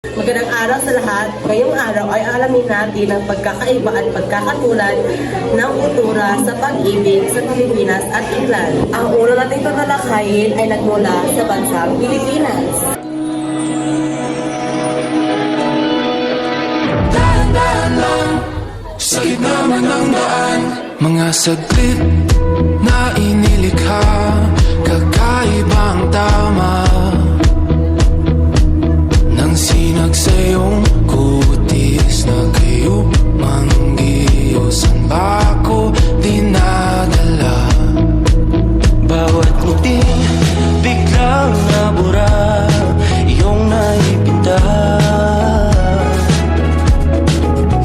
Magandang araw sa lahat. Ngayong araw ay alamin natin ang pagkakaiba at pagkakatulad ng kultura sa pag-ibig sa Pilipinas at England. Ang una nating tatalakayin ay nagmula sa bansang Pilipinas. Sa gitna man ng daan, mga saglit na inilikha, kakaibang tama nang sinag sa iyong kutis na kayo manggiyosan ba ako dinadala? Bawat ngiti biglang nabura, iyong naipinta.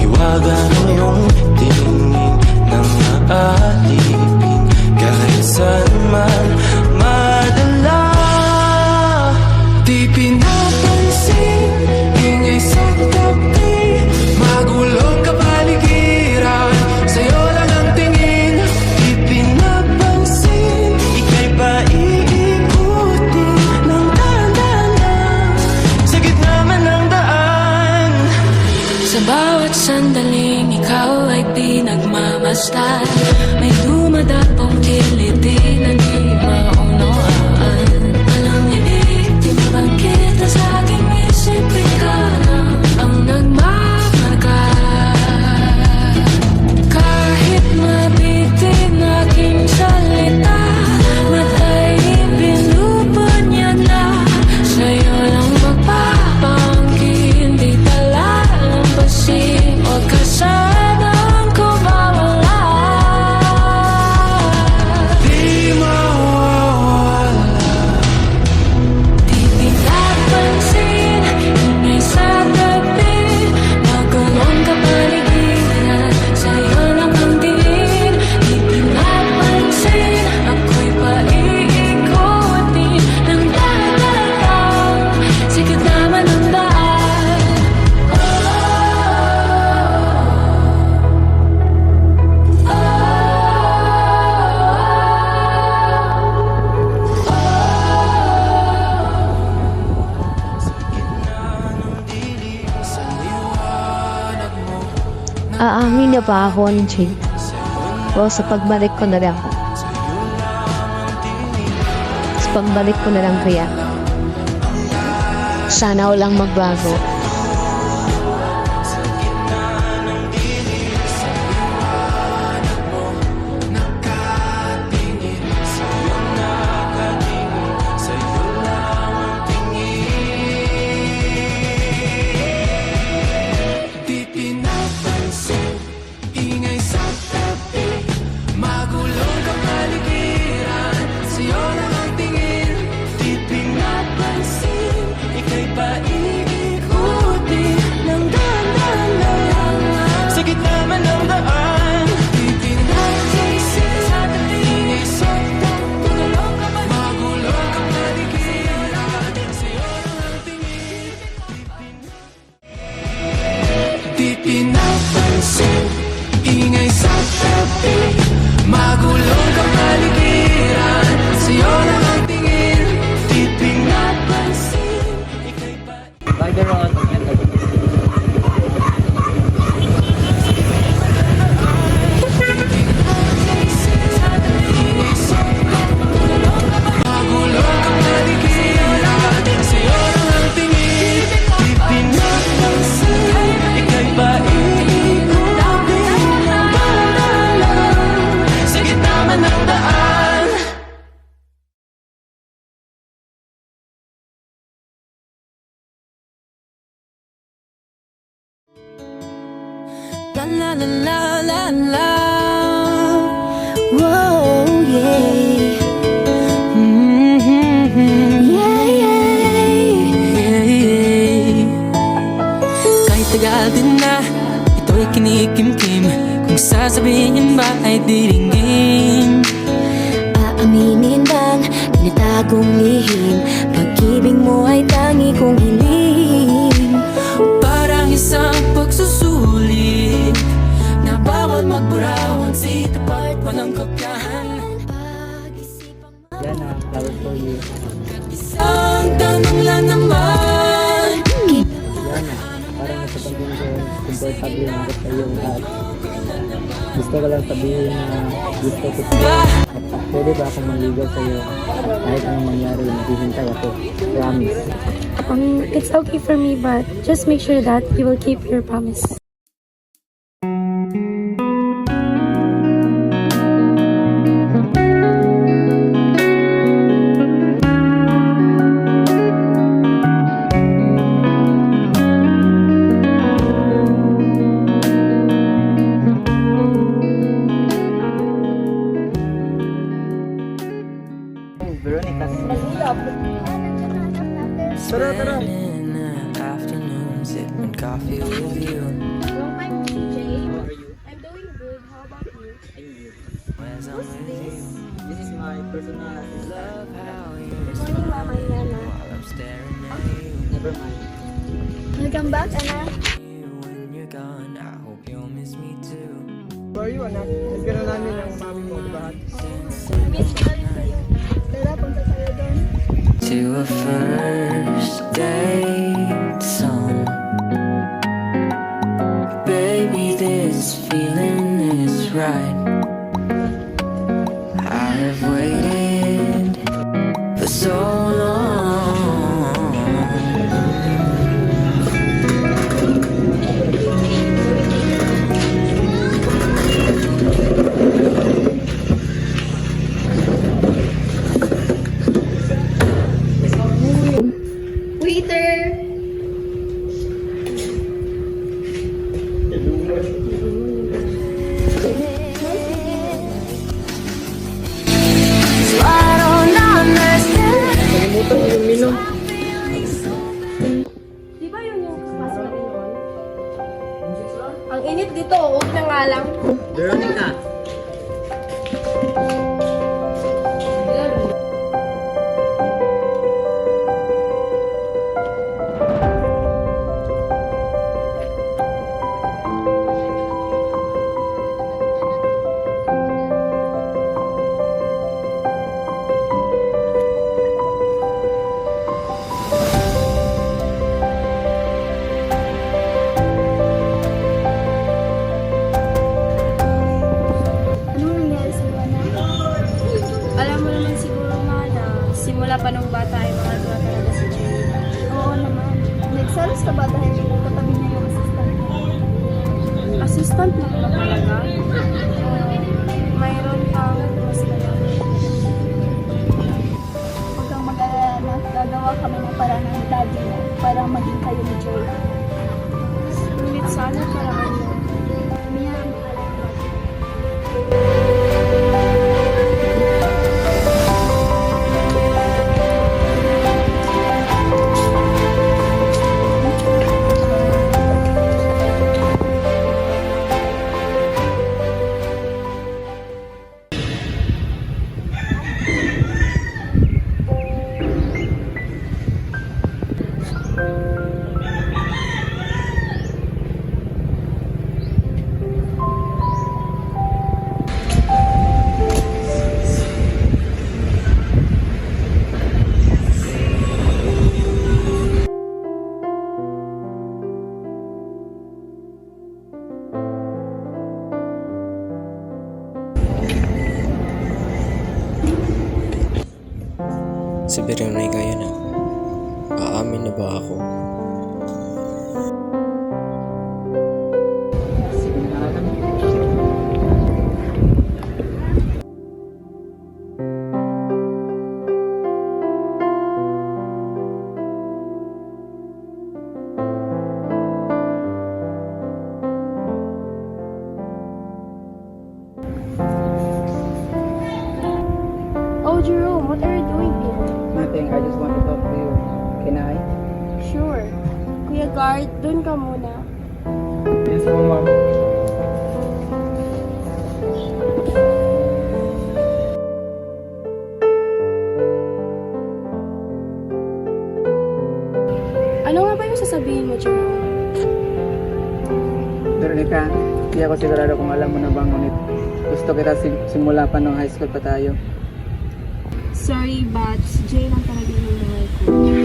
Hiwagan mo yung tingin ng aalipin, kahit saan man madala. Di pinapansin, ingay sa tabi, magulong kapaligiran, sa'yo lang ang tingin. Di pinapansin, ika'y ba iikutin ng dahan-dahan, sa gitna man ng daan. Sa bawat sandaling ikaw ay pinagmamasdan, may dumadapong kiliti na di maunawaan. Walang ibig, di mabangkit na sa aking isip, ikaw lang ang nagmamarka. Kahit mabitin aking salita, matay pinupunyag na, sa'yo lang magpapangkin, di tala lampasin, huwag ka sanang kumawala. Di mawawala. Di pinapansin, ingay sa tabi, magulong kapaligiran, sa'yo lang ang tingin. Di pinapansin, ako'y paiikutin ng dahan-dahan, sikot naman ang daan. Aamin na ba ako ng Jade? O sa pagbalik ko na lang? Sa pagbalik ko na lang kaya? Sana walang magbago. Di pinapansin, ingay sa tabi, magulong kapaligiran, sa'yo lang ang tingin. Di pinapansin, ika'y paiikutin ng dahan-dahan, sa gitna man ng daan. Di pinapansin, ingay sa tabi, magulong kapaligiran, sa'yo lang ang tingin. Di pinapansin, ingay sa tabi, magulong kapaligiran, sa'yo lang ang tingin. Di pinapansin, ika'y ba... Magulong kapaligiran, sa'yo lang ang tingin. Di pinapansin, ika'y ba iikutin ng dahan-dahan, sa gitna man ng daan. La la la la la la. Whoa, yeah. Yeah, yeah. Kahit tagal din na ito'y kinikimkim, kung sasabihin ba ay diringgin. Aaminin bang tinatagong lihim, pag-ibig mo ay tangi kong hiling. Parang isang pagsusulit na bawal magburawan, si tapat walang kakahan. Isang tanong lang naman, comfortable na ako sa iyo at gusto ko lang sabihin na gusto ko pwede ba akong maligaw sa iyo kahit anong mangyari, maghihintay ako, promise. It's okay for me, but just make sure that you will keep your promise. Veronica, Spending the afternoon sipping coffee with you. Long time, CJ. I'm doing good. How about you? As I'm with you, this is my personal assistant. love how you Morning, Mama and Nana. while I'm staring at you. Never mind. Welcome back, Anna. You when you're gone, I hope you'll miss me too. Where are you, anak? Miss ka na namin ang mami mo, diba? Miss ko rin kayo. Tara, punta tayo doon. To a first date song. Baby, this feeling is right. I have waited for so long. Waiter! So I don't understand. Nakalimutan mo yung minum. Di ba yun yung kaso natin yun? Ang init dito, huwag na nga lang. Veronica, Anong nangyari sa buwan na? Alam mo naman siguro, Ma, na simula pa nung bata ay mahal ko na talaga si Jay. Oo naman. Nagsalos ka ba dahil katabi niya yung assistant mo? Assistant mo ba talaga? Mayroon kang mas ganun. Huwag kang mag-alala na gagawa kami ng paraan ng daddy mo para maging kayo ni Jay. Ngunit sana paraan mo. Mia, mahalala ko. Si Veronica yun ah. Aamin na ba ako? sige na lang. Oh, Jerome, what are you doing here? Nothing, I just want to talk to you. Can I? Sure. Kuya Guard, dun ka muna. Yes po, ma'am. Ano nga ba yung sasabihin mo, Jerome? Veronica, hindi ako sigurado kung alam mo na bang ngunit gusto kita simula pa nung high school pa tayo. Sorry, but si Jay lang talaga yung mahal ko.